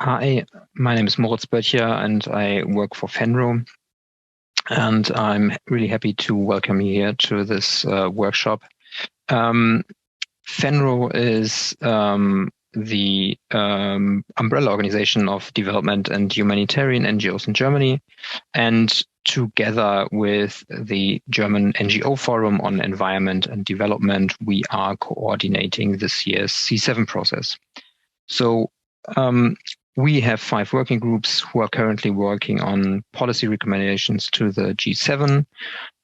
Hi, my name is Moritz Böttcher and I work for VENRO. And I'm really happy to welcome you here to this workshop. VENRO is the umbrella organization of development and humanitarian NGOs in Germany. And together with the German NGO Forum on Environment and Development, we are coordinating this year's C7 process. So we have 5 working groups who are currently working on policy recommendations to the G7.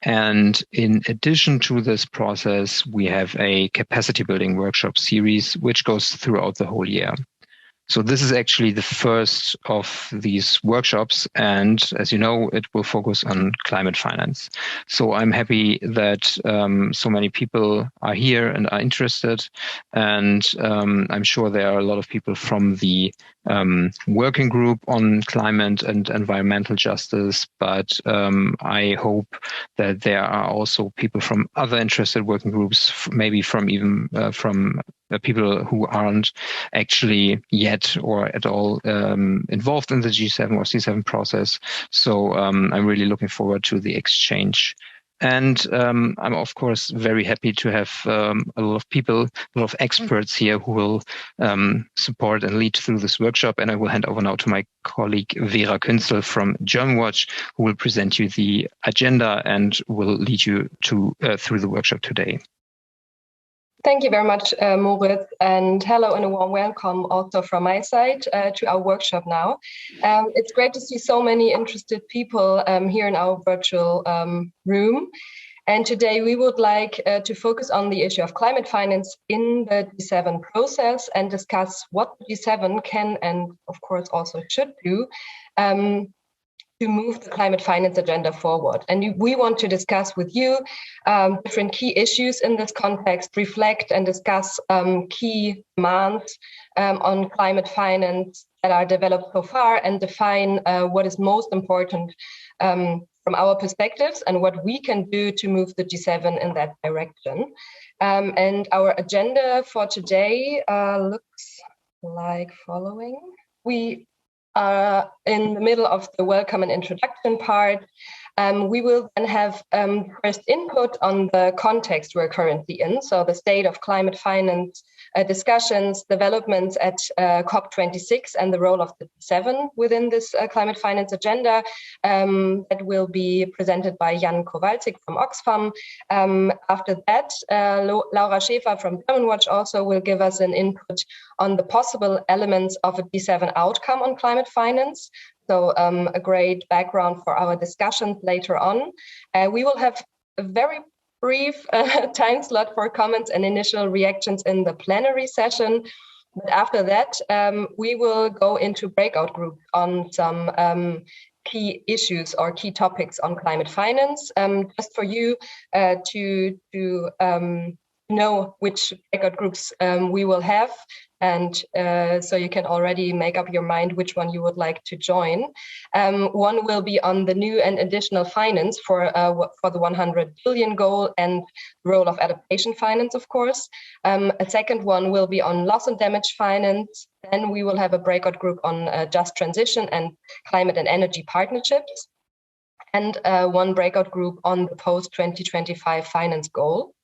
And in addition to this process, we have a capacity building workshop series, which goes throughout the whole year. So this is actually the first of these workshops. And as you know, it will focus on climate finance. So I'm happy that so many people are here and are interested. And I'm sure there are a lot of people from the working group on climate and environmental justice. But I hope that there are also people from other interested working groups, maybe from even from people who aren't actually yet or at all involved in the G7 or C7 process. So I'm really looking forward to the exchange. And I'm, of course, very happy to have a lot of people, a lot of experts here who will support and lead through this workshop. And I will hand over now to my colleague Vera Künzel from Germanwatch, who will present you the agenda and will lead you to through the workshop today. Thank you very much, Moritz, and hello and a warm welcome also from my side to our workshop now. It's great to see so many interested people here in our virtual room. And today we would like to focus on the issue of climate finance in the G7 process and discuss what the G7 can and of course also should do to move the climate finance agenda forward. And we want to discuss with you different key issues in this context, reflect and discuss key demands on climate finance that are developed so far, and define what is most important from our perspectives and what we can do to move the G7 in that direction. And our agenda for today looks like following. We in the middle of the welcome and introduction part. We will then have first input on the context we're currently in, so the state of climate finance discussions, developments at COP26 and the role of the G7 within this climate finance agenda that will be presented by Jan Kowalczyk from Oxfam. After that, Laura Schäfer from Germanwatch also will give us an input on the possible elements of a G7 outcome on climate finance. So a great background for our discussions later on. We will have a very brief time slot for comments and initial reactions in the plenary session. But after that, we will go into breakout groups on some key issues or key topics on climate finance, just for you to know which breakout groups we will have. And so you can already make up your mind which one you would like to join. One will be on the new and additional finance for the 100 billion goal and role of adaptation finance, of course. A second one will be on loss and damage finance. Then we will have a breakout group on just transition and climate and energy partnerships. And one breakout group on the post-2025 finance goal.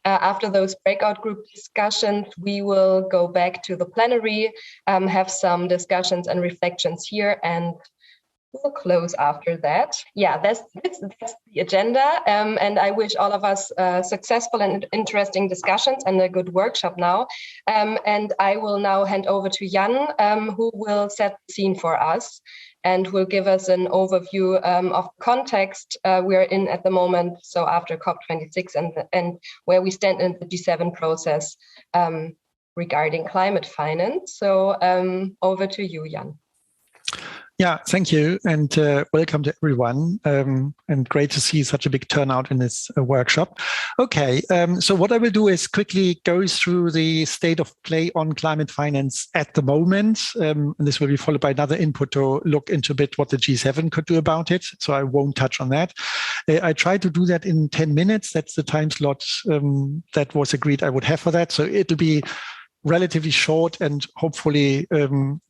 After those breakout group discussions, we will go back to the plenary, have some discussions and reflections here, and we'll close after that. Yeah, that's the agenda, and I wish all of us successful and interesting discussions and a good workshop now. And I will now hand over to Jan, who will set the scene for us and will give us an overview of the context we're in at the moment, so after COP26 and where we stand in the G7 process regarding climate finance. So over to you, Jan. Yeah, thank you, and welcome to everyone, and great to see such a big turnout in this workshop. Okay, so what I will do is quickly go through the state of play on climate finance at the moment, and this will be followed by another input to look into a bit what the G7 could do about it, so I won't touch on that. I try to do that in 10 minutes. That's the time slot that was agreed I would have for that, so it'll be relatively short and hopefully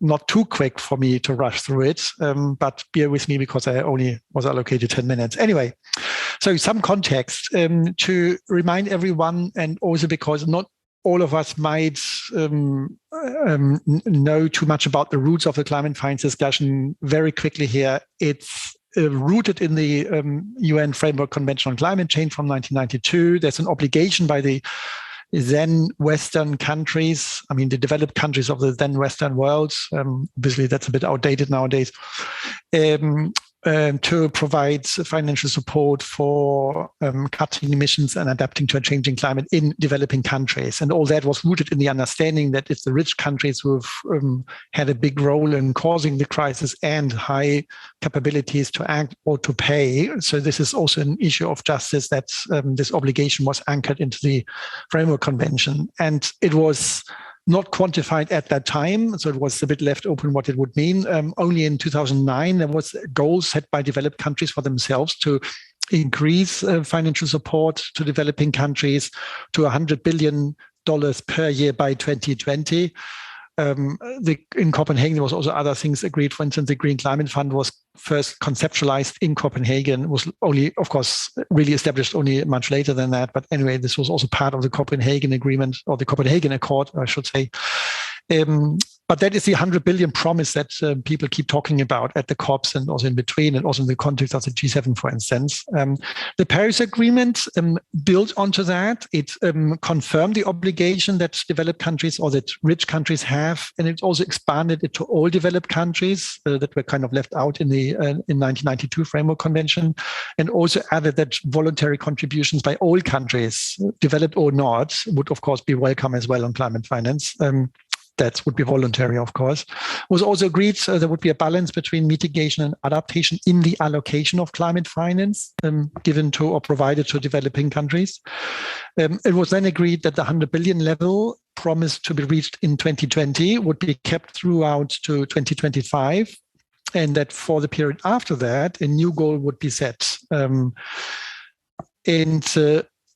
not too quick for me to rush through it, but bear with me because I only was allocated 10 minutes. Anyway, so some context to remind everyone, and also because not all of us might know too much about the roots of the climate finance discussion. Very quickly here, it's rooted in the UN Framework Convention on Climate Change from 1992. There's an obligation by the then Western countries, I mean, the developed countries of the then Western world, obviously that's a bit outdated nowadays, to provide financial support for cutting emissions and adapting to a changing climate in developing countries. And all that was rooted in the understanding that it's the rich countries who've had a big role in causing the crisis and high capabilities to act or to pay. So this is also an issue of justice, that this obligation was anchored into the Framework Convention. And it was not quantified at that time, so it was a bit left open what it would mean. Only in 2009, there was goals set by developed countries for themselves to increase financial support to developing countries to $100 billion per year by 2020. In Copenhagen, there was also other things agreed. For instance, the Green Climate Fund was first conceptualized in Copenhagen, was only, of course, really established only much later than that. But anyway, this was also part of the Copenhagen Agreement, or the Copenhagen Accord, I should say. But that is the 100 billion promise that people keep talking about at the COPs and also in between, and also in the context of the G7, for instance. The Paris Agreement built onto that. It confirmed the obligation that developed countries or that rich countries have, and it also expanded it to all developed countries that were kind of left out in the in 1992 Framework Convention, and also added that voluntary contributions by all countries, developed or not, would of course be welcome as well on climate finance. That would be voluntary, of course. It was also agreed there would be a balance between mitigation and adaptation in the allocation of climate finance given to or provided to developing countries. It was then agreed that the 100 billion level promised to be reached in 2020 would be kept throughout to 2025, and that for the period after that, a new goal would be set.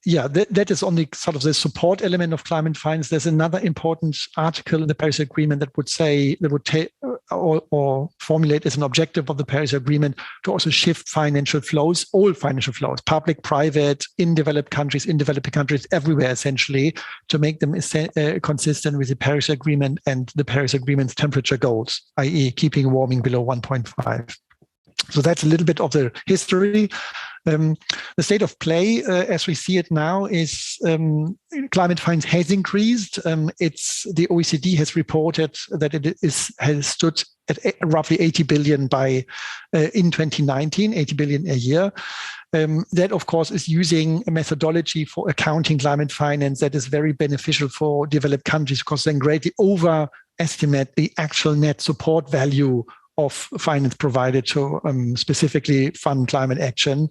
That is on the sort of the support element of climate finance. There's another important article in the Paris Agreement that would say, that would take or formulate as an objective of the Paris Agreement to also shift financial flows, all financial flows, public, private, in developed countries, in developing countries, everywhere essentially, to make them consistent with the Paris Agreement and the Paris Agreement's temperature goals, i.e. keeping warming below 1.5. So that's a little bit of the history. The state of play, as we see it now, is climate finance has increased. The OECD has reported that it has stood at roughly 80 billion in 2019, 80 billion a year. That, of course, is using a methodology for accounting climate finance that is very beneficial for developed countries, because then greatly overestimate the actual net support value of finance provided to specifically fund climate action.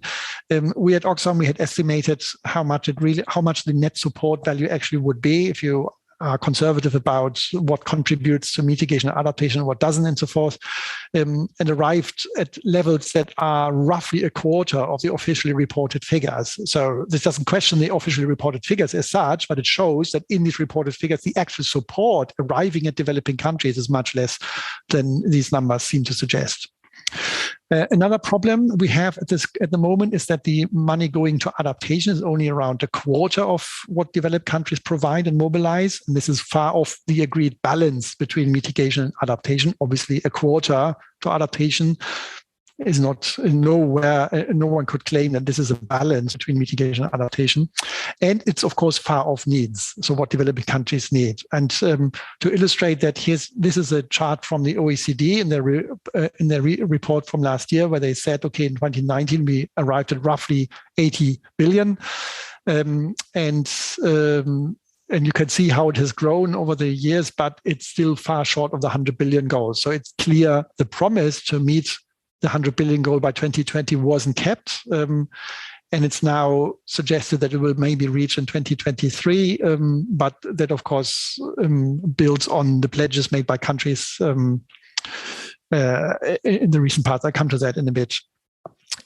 We at Oxfam, we had estimated how much the net support value actually would be if you are conservative about what contributes to mitigation and adaptation and what doesn't, and so forth, and arrived at levels that are roughly a quarter of the officially reported figures. So this doesn't question the officially reported figures as such, but it shows that in these reported figures, the actual support arriving at developing countries is much less than these numbers seem to suggest. Another problem we have at the moment is that the money going to adaptation is only around a quarter of what developed countries provide and mobilize. And this is far off the agreed balance between mitigation and adaptation. Obviously, a quarter to adaptation is not nowhere. No one could claim that this is a balance between mitigation and adaptation. And it's, of course, far off needs. So what developing countries need. And to illustrate that, this is a chart from the OECD in their report from last year, where they said, okay, in 2019, we arrived at roughly 80 billion. And you can see how it has grown over the years, but it's still far short of the 100 billion goal. So it's clear the promise to meet the 100 billion goal by 2020 wasn't kept. And it's now suggested that it will maybe reach in 2023, but that, of course, builds on the pledges made by countries in the recent past. I'll come to that in a bit.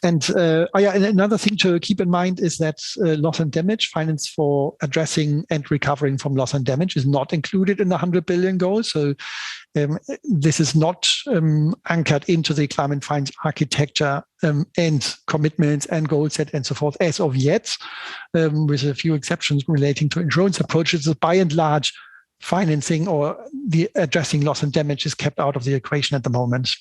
And and another thing to keep in mind is that loss and damage, finance for addressing and recovering from loss and damage, is not included in the 100 billion goal. So this is not anchored into the climate finance architecture and commitments and goal set and so forth as of yet, with a few exceptions relating to insurance approaches. By and large, financing or the addressing loss and damage is kept out of the equation at the moment.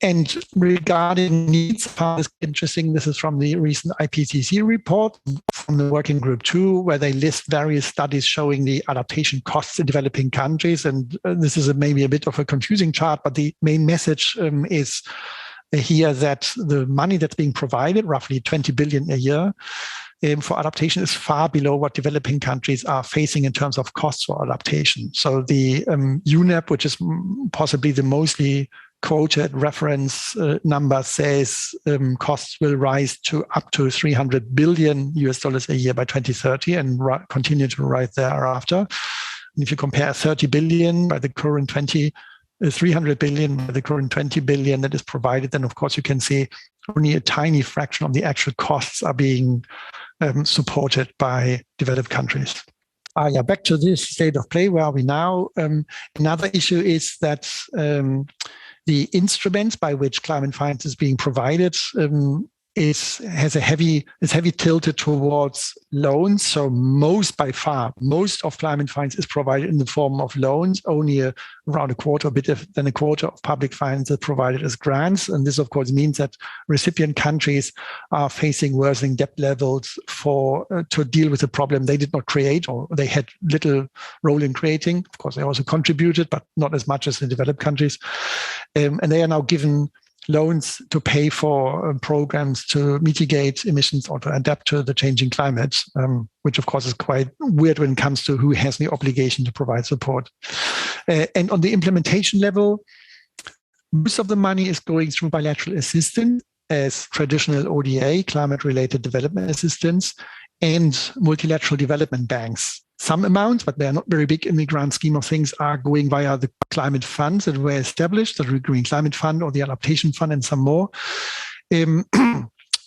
And regarding needs, it's interesting, this is from the recent IPCC report from the Working Group 2, where they list various studies showing the adaptation costs in developing countries. And this is maybe a bit of a confusing chart, but the main message is here that the money that's being provided, roughly 20 billion a year, for adaptation is far below what developing countries are facing in terms of costs for adaptation. So the UNEP, which is possibly the mostly quoted reference number, says costs will rise to up to $300 billion a year by 2030 and continue to rise thereafter. And if you compare 30 billion by the current 300 billion by the current 20 billion that is provided, then of course you can see only a tiny fraction of the actual costs are being supported by developed countries. Back to this state of play. Where are we now? Another issue is that the instruments by which climate finance is being provided is heavy tilted towards loans. So most of climate finance is provided in the form of loans. Only around a quarter, a bit than a quarter of public finance is provided as grants. And this, of course, means that recipient countries are facing worsening debt levels to deal with a problem they did not create, or they had little role in creating. Of course, they also contributed, but not as much as the developed countries. And they are now given loans to pay for programs to mitigate emissions or to adapt to the changing climate, which of course is quite weird when it comes to who has the obligation to provide support. And on the implementation level, most of the money is going through bilateral assistance as traditional ODA, climate-related development assistance, and multilateral development banks. Some amounts, but they are not very big in the grand scheme of things, are going via the climate funds that were established, the Green Climate Fund or the Adaptation Fund and some more.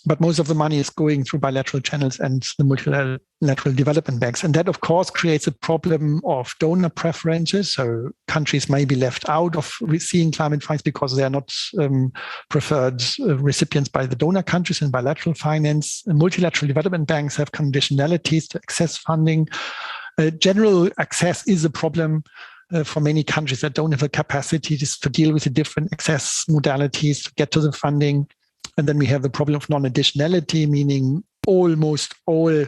But most of the money is going through bilateral channels and the multilateral development banks. And that, of course, creates a problem of donor preferences. So countries may be left out of seeing climate finance because they are not preferred recipients by the donor countries in bilateral finance. And multilateral development banks have conditionalities to access funding. General access is a problem for many countries that don't have the capacity to deal with the different access modalities to get to the funding. And then we have the problem of non-additionality, meaning almost all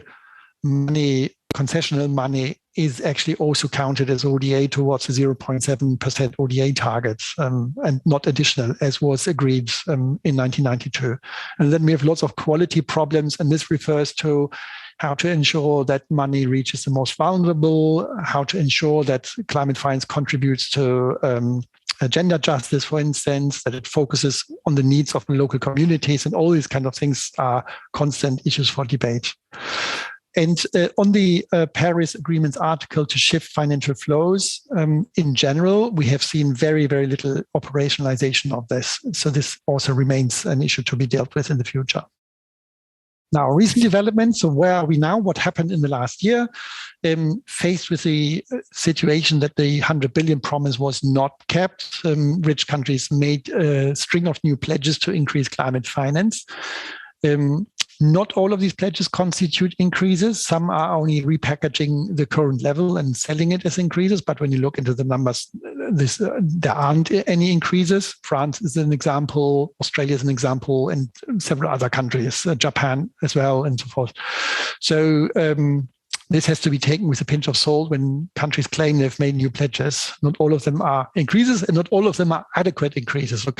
money, concessional money, is actually also counted as ODA towards the 0.7% ODA target and not additional, as was agreed in 1992. And then we have lots of quality problems, and this refers to how to ensure that money reaches the most vulnerable, how to ensure that climate finance contributes to gender justice, for instance, that it focuses on the needs of the local communities, and all these kind of things are constant issues for debate. And on the Paris Agreement's article to shift financial flows, in general, we have seen very, very little operationalization of this. So this also remains an issue to be dealt with in the future. Now, recent developments. So where are we now? What happened in the last year? Faced with the situation that the 100 billion promise was not kept, rich countries made a string of new pledges to increase climate finance. Not all of these pledges constitute increases. Some are only repackaging the current level and selling it as increases. But when you look into the numbers, there aren't any increases. France is an example, Australia is an example, and several other countries, Japan as well, and so forth. So this has to be taken with a pinch of salt when countries claim they've made new pledges. Not all of them are increases, and not all of them are adequate increases. So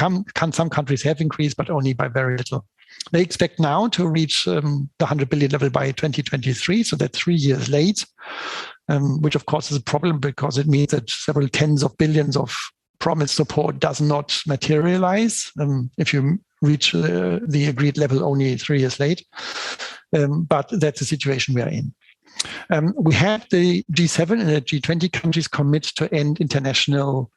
some countries have increased, but only by very little. They expect now to reach the 100 billion level by 2023, so that's 3 years late, which of course is a problem because it means that several tens of billions of promised support does not materialize if you reach the agreed level only 3 years late. But that's the situation we are in. We had the G7 and the G20 countries commit to end international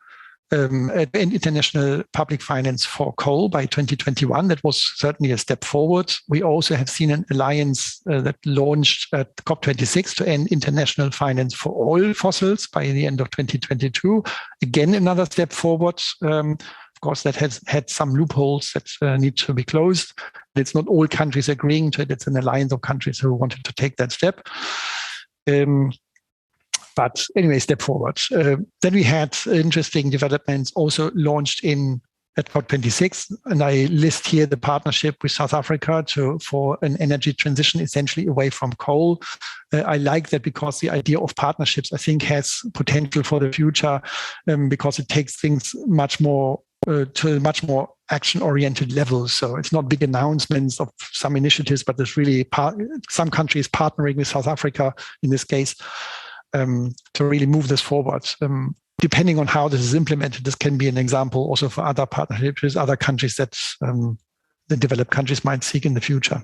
international public finance for coal by 2021. That was certainly a step forward. We also have seen an alliance that launched at COP26 to end international finance for oil fossils by the end of 2022. Again, another step forward. Of course, that has had some loopholes that need to be closed. It's not all countries agreeing to it. It's an alliance of countries who wanted to take that step. But anyway, step forward. Then we had interesting developments also launched at COP26, and I list here the partnership with South Africa for an energy transition, essentially away from coal. I like that because the idea of partnerships, I think, has potential for the future because it takes things much more to a much more action-oriented level. So it's not big announcements of some initiatives, but there's really some countries partnering with South Africa in this case to really move this forward. Depending on how this is implemented, this can be an example also for other partnerships with other countries that the developed countries might seek in the future.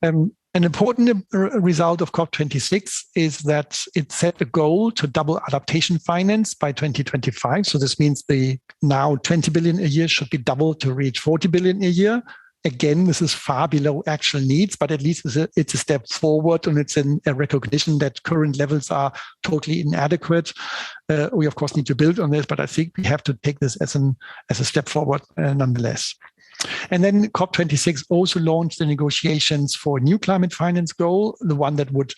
An important result of COP26 is that it set a goal to double adaptation finance by 2025. So this means the now 20 billion a year should be doubled to reach 40 billion a year. Again, this is far below actual needs, but at least it's a step forward, and it's a recognition that current levels are totally inadequate. We, of course, need to build on this, but I think we have to take this as a step forward nonetheless. And then COP26 also launched the negotiations for a new climate finance goal, the one that would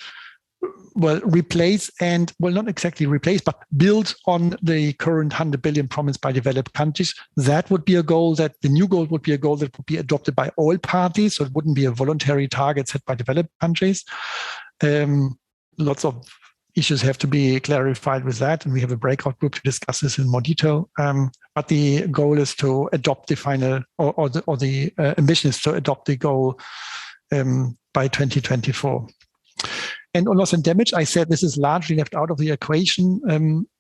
replace and, not exactly replace, but build on the current 100 billion promised by developed countries. That would be a goal the new goal would be a goal that would be adopted by all parties. So it wouldn't be a voluntary target set by developed countries. Lots of issues have to be clarified with that, and we have a breakout group to discuss this in more detail. But the goal is to adopt the final, or the ambition is to adopt the goal by 2024. And on loss and damage, I said this is largely left out of the equation.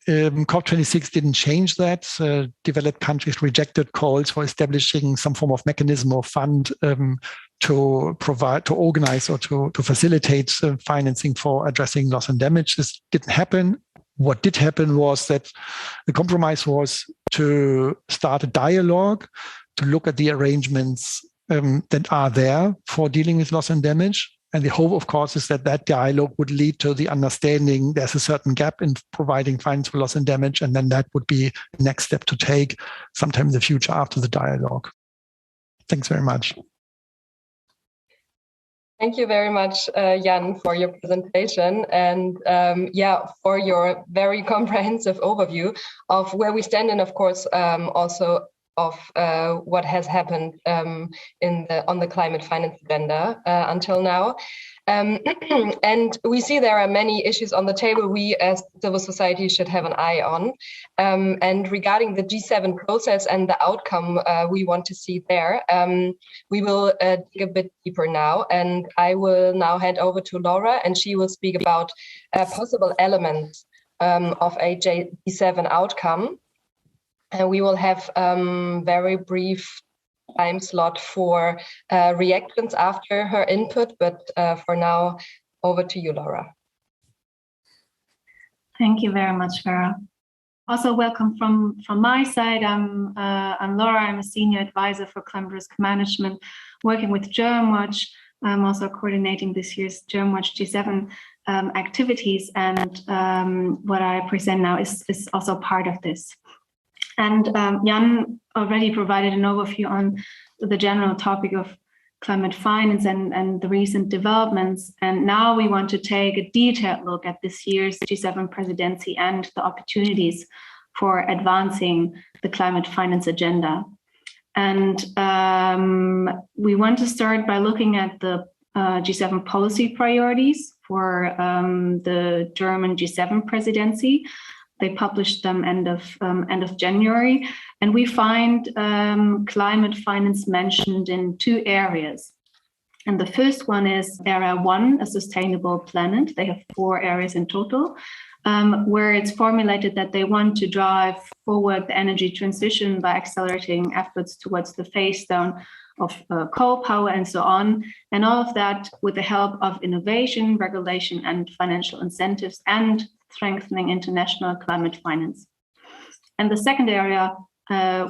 COP26 didn't change that. Developed countries rejected calls for establishing some form of mechanism or fund to organize or to facilitate financing for addressing loss and damage. This didn't happen. What did happen was that the compromise was to start a dialogue, to look at the arrangements that are there for dealing with loss and damage. And the hope, of course, is that dialogue would lead to the understanding there's a certain gap in providing finance for loss and damage, and then that would be the next step to take sometime in the future after the dialogue. Thanks very much. Thank you very much, Jan, for your presentation and for your very comprehensive overview of where we stand, and of course also of what has happened on the climate finance agenda until now. And we see there are many issues on the table we as civil society should have an eye on. And regarding the G7 process and the outcome we want to see there, we will dig a bit deeper now. And I will now hand over to Laura, and she will speak about possible elements of a G7 outcome. And we will have very brief time slot for reactions after her input. But for now, over to you, Laura. Thank you very much, Vera. Also, welcome from my side. I'm Laura. I'm a senior advisor for climate risk management, working with Germwatch. I'm also coordinating this year's Germwatch G7 activities, and what I present now is also part of this. And Jan already provided an overview on the general topic of climate finance and the recent developments. And now we want to take a detailed look at this year's G7 presidency and the opportunities for advancing the climate finance agenda. And we want to start by looking at the G7 policy priorities for the German G7 presidency. They published them end of January, and we find climate finance mentioned in two areas. And the first one is Area 1, a sustainable planet. They have 4 areas in total, where it's formulated that they want to drive forward the energy transition by accelerating efforts towards the phase down of coal power and so on, and all of that with the help of innovation, regulation, and financial incentives, and strengthening international climate finance. And the second area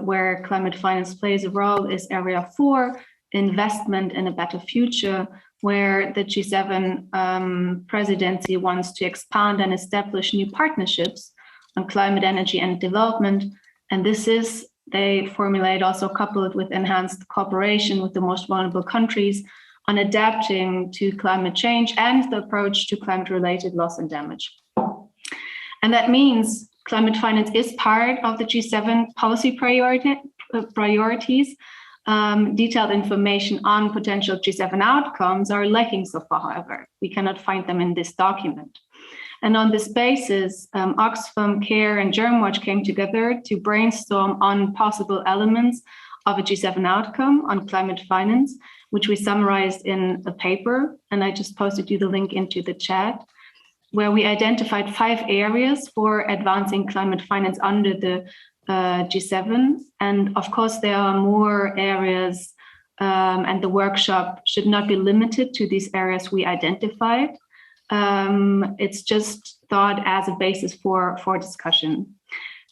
where climate finance plays a role is area 4, investment in a better future, where the G7 presidency wants to expand and establish new partnerships on climate, energy, and development. And this is, they formulate, also coupled with enhanced cooperation with the most vulnerable countries on adapting to climate change and the approach to climate-related loss and damage. And that means climate finance is part of the G7 policy priorities. Detailed information on potential G7 outcomes are lacking so far, however. We cannot find them in this document. And on this basis, Oxfam, CARE, and Germwatch came together to brainstorm on possible elements of a G7 outcome on climate finance, which we summarized in a paper. And I just posted you the link into the chat, where we identified 5 areas for advancing climate finance under the G7. And of course, there are more areas, and the workshop should not be limited to these areas we identified. It's just thought as a basis for discussion.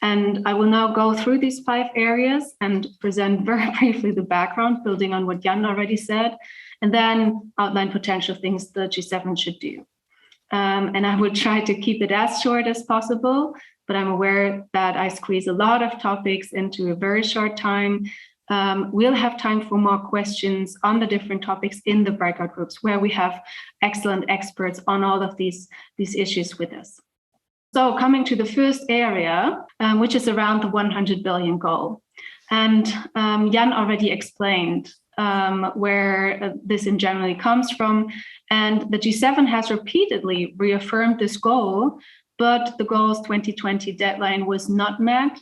And I will now go through these 5 areas and present very briefly the background, building on what Jan already said, and then outline potential things the G7 should do. And I would try to keep it as short as possible, but I'm aware that I squeeze a lot of topics into a very short time. We'll have time for more questions on the different topics in the breakout groups, where we have excellent experts on all of these issues with us. So coming to the first area, which is around the 100 billion goal. And Jan already explained where this in generally comes from. And the G7 has repeatedly reaffirmed this goal, but the goal's 2020 deadline was not met.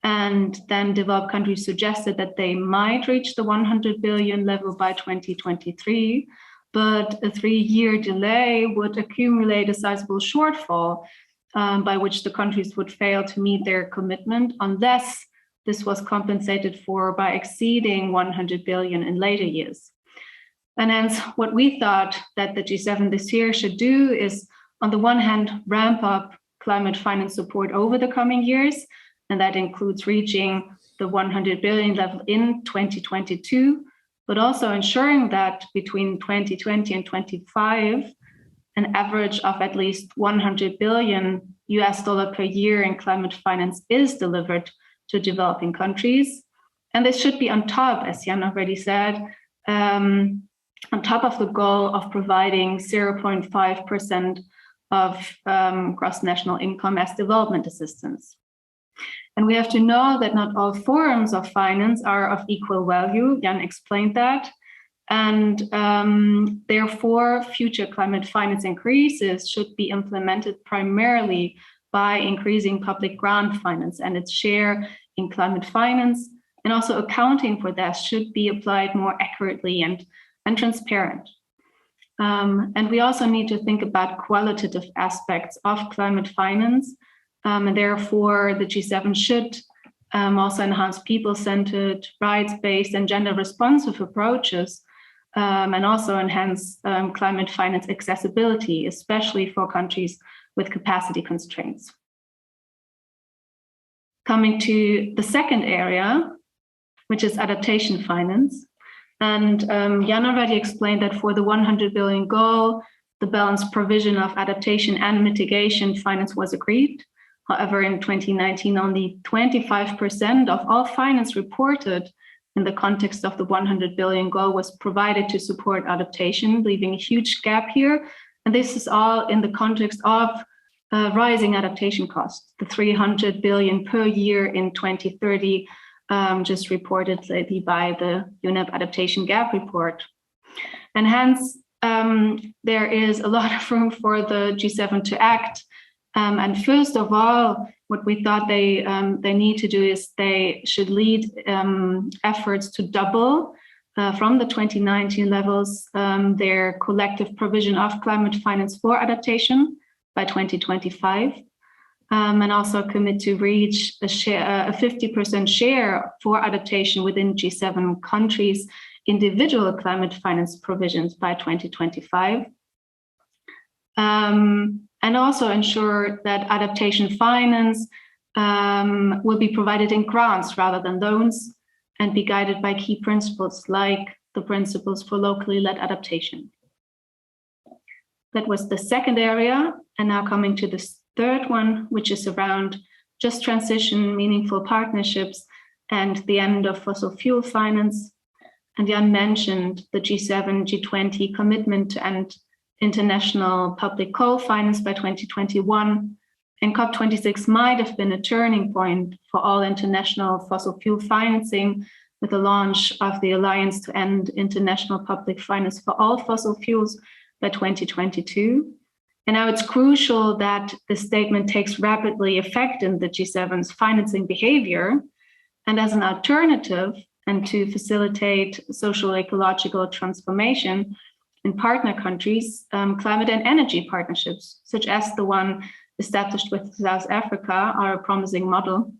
And then developed countries suggested that they might reach the 100 billion level by 2023, but a 3-year delay would accumulate a sizable shortfall by which the countries would fail to meet their commitment unless this was compensated for by exceeding 100 billion in later years. And hence, what we thought that the G7 this year should do is, on the one hand, ramp up climate finance support over the coming years, and that includes reaching the 100 billion level in 2022, but also ensuring that between 2020 and 25, an average of at least $100 billion per year in climate finance is delivered to developing countries. And this should be on top, as Jan already said, on top of the goal of providing 0.5% of gross national income as development assistance. And we have to know that not all forms of finance are of equal value. Jan explained that. And therefore, future climate finance increases should be implemented primarily by increasing public grant finance and its share in climate finance, and also accounting for that should be applied more accurately and transparent. And we also need to think about qualitative aspects of climate finance, and therefore the G7 should also enhance people-centered, rights-based, and gender-responsive approaches, and also enhance climate finance accessibility, especially for countries with capacity constraints. Coming to the second area, which is adaptation finance. And Jan already explained that for the 100 billion goal, the balanced provision of adaptation and mitigation finance was agreed. However, in 2019, only 25% of all finance reported in the context of the 100 billion goal was provided to support adaptation, leaving a huge gap here. And this is all in the context of rising adaptation costs, the 300 billion per year in 2030, just reported lately by the UNEP Adaptation Gap Report. And hence, there is a lot of room for the G7 to act. And first of all, what we thought they need to do is they should lead efforts to double from the 2019 levels their collective provision of climate finance for adaptation by 2025, and also commit to reach a 50% share for adaptation within G7 countries' individual climate finance provisions by 2025. And also ensure that adaptation finance will be provided in grants rather than loans and be guided by key principles like the principles for locally led adaptation. That was the second area. And now coming to the third one, which is around just transition, meaningful partnerships, and the end of fossil fuel finance. And Jan mentioned the G7, G20 commitment to end international public coal finance by 2021. And COP26 might have been a turning point for all international fossil fuel financing with the launch of the Alliance to End International Public Finance for All Fossil Fuels by 2022. And now it's crucial that the statement takes rapidly effect in the G7's financing behavior. And as an alternative, and to facilitate social ecological transformation in partner countries, climate and energy partnerships, such as the one established with South Africa, are a promising model.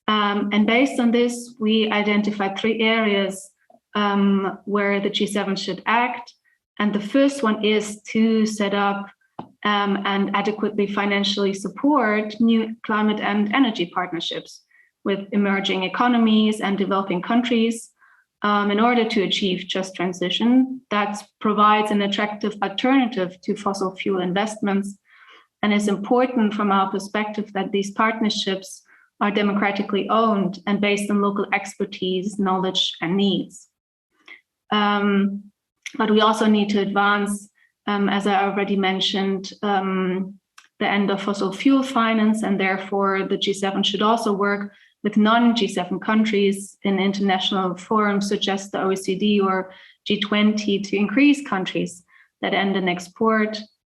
And based on this, we identified 3 areas where the G7 should act. And the first one is to set up and adequately financially support new climate and energy partnerships with emerging economies and developing countries in order to achieve just transition that provides an attractive alternative to fossil fuel investments. And it's important from our perspective that these partnerships are democratically owned and based on local expertise, knowledge, and needs. But we also need to advance, as I already mentioned, the end of fossil fuel finance, and therefore the G7 should also work with non-G7 countries in international forums such as the OECD or G20 to increase countries that end and export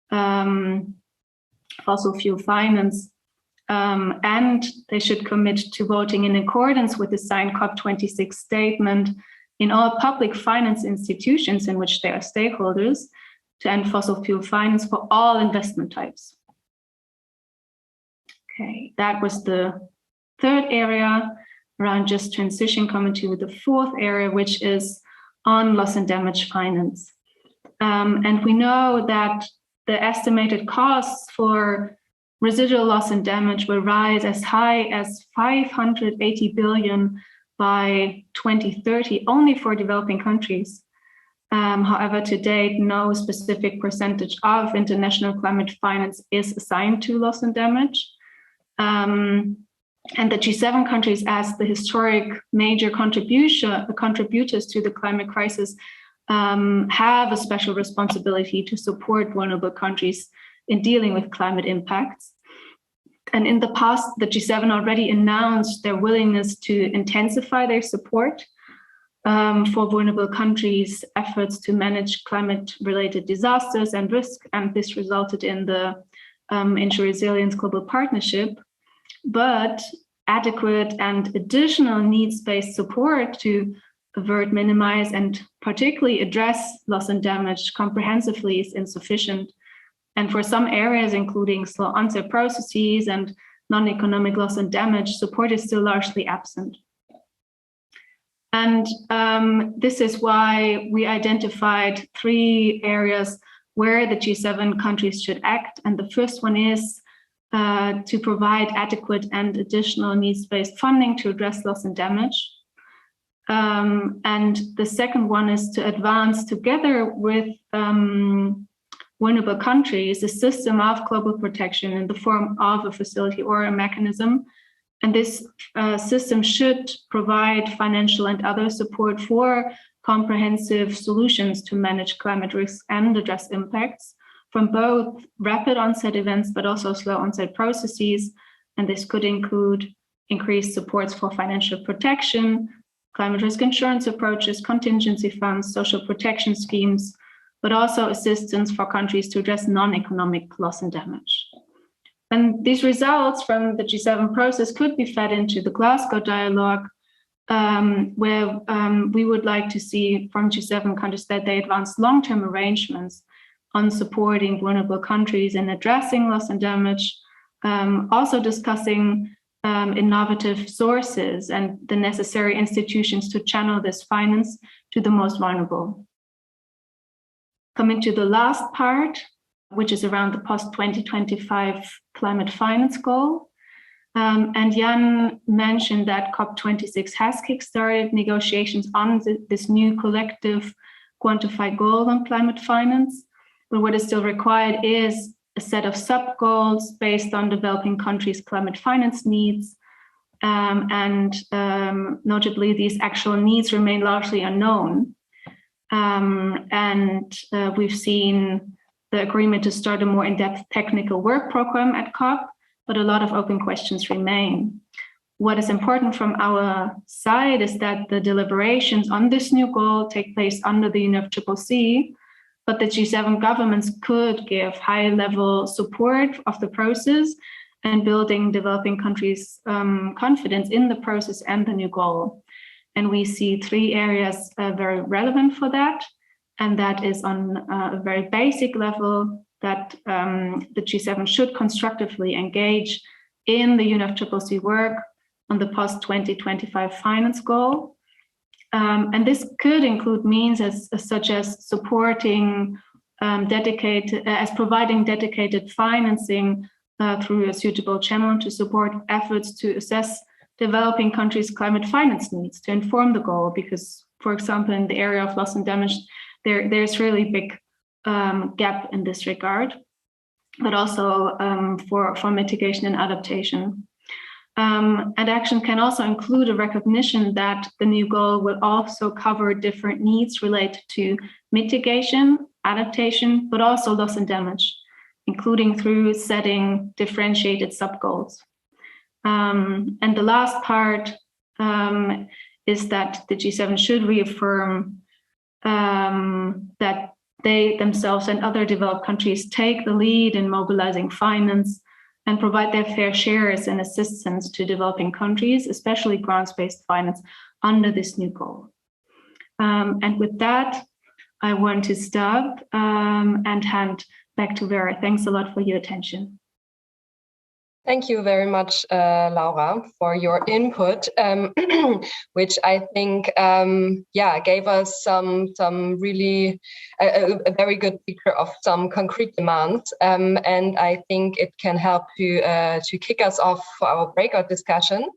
fossil fuel finance. And they should commit to voting in accordance with the signed COP26 statement in all public finance institutions in which they are stakeholders to end fossil fuel finance for all investment types. Okay, that was the third area around just transition. Coming to the fourth area, which is on loss and damage finance. And we know that the estimated costs for residual loss and damage will rise as high as 580 billion by 2030, only for developing countries. However, to date, no specific percentage of international climate finance is assigned to loss and damage. And the G7 countries, as the historic major contributors to the climate crisis, have a special responsibility to support vulnerable countries in dealing with climate impacts. And in the past, the G7 already announced their willingness to intensify their support for vulnerable countries' efforts to manage climate-related disasters and risk, and this resulted in the Ensure Resilience Global Partnership. But adequate and additional needs-based support to avert, minimize, and particularly address loss and damage comprehensively is insufficient. And for some areas, including slow onset processes and non-economic loss and damage, support is still largely absent. And this is why we identified 3 areas where the G7 countries should act. And the first one is to provide adequate and additional needs-based funding to address loss and damage. And the second one is to advance together with vulnerable countries a system of global protection in the form of a facility or a mechanism. And this system should provide financial and other support for comprehensive solutions to manage climate risks and address impacts from both rapid onset events, but also slow onset processes. And this could include increased supports for financial protection, climate risk insurance approaches, contingency funds, social protection schemes, but also assistance for countries to address non-economic loss and damage. And these results from the G7 process could be fed into the Glasgow dialogue, where we would like to see from G7 countries that they advance long-term arrangements on supporting vulnerable countries in addressing loss and damage, also discussing innovative sources and the necessary institutions to channel this finance to the most vulnerable. Coming to the last part, which is around the post-2025 climate finance goal. And Jan mentioned that COP26 has kickstarted negotiations on this new collective quantified goal on climate finance. But what is still required is a set of sub-goals based on developing countries' climate finance needs. Notably, these actual needs remain largely unknown. We've seen the agreement to start a more in-depth technical work program at COP, but a lot of open questions remain. What is important from our side is that the deliberations on this new goal take place under the UNFCCC, but the G7 governments could give high-level support of the process and building developing countries' confidence in the process and the new goal. And we see three areas very relevant for that. And that is on a very basic level that the G7 should constructively engage in the UNFCCC work on the post-2025 finance goal. And this could include means such as supporting providing dedicated financing through a suitable channel to support efforts to assess developing countries' climate finance needs to inform the goal. Because, for example, in the area of loss and damage, there's really big gap in this regard, but also for mitigation and adaptation. And action can also include a recognition that the new goal will also cover different needs related to mitigation, adaptation, but also loss and damage, including through setting differentiated sub-goals. And the last part is that the G7 should reaffirm that they themselves and other developed countries take the lead in mobilizing finance and provide their fair shares and assistance to developing countries, especially grants-based finance, under this new goal. And with that, I want to stop and hand back to Vera. Thanks a lot for your attention. Thank you very much, Laura, for your input, which I think, gave us some really a very good picture of some concrete demands, and I think it can help to kick us off for our breakout discussion.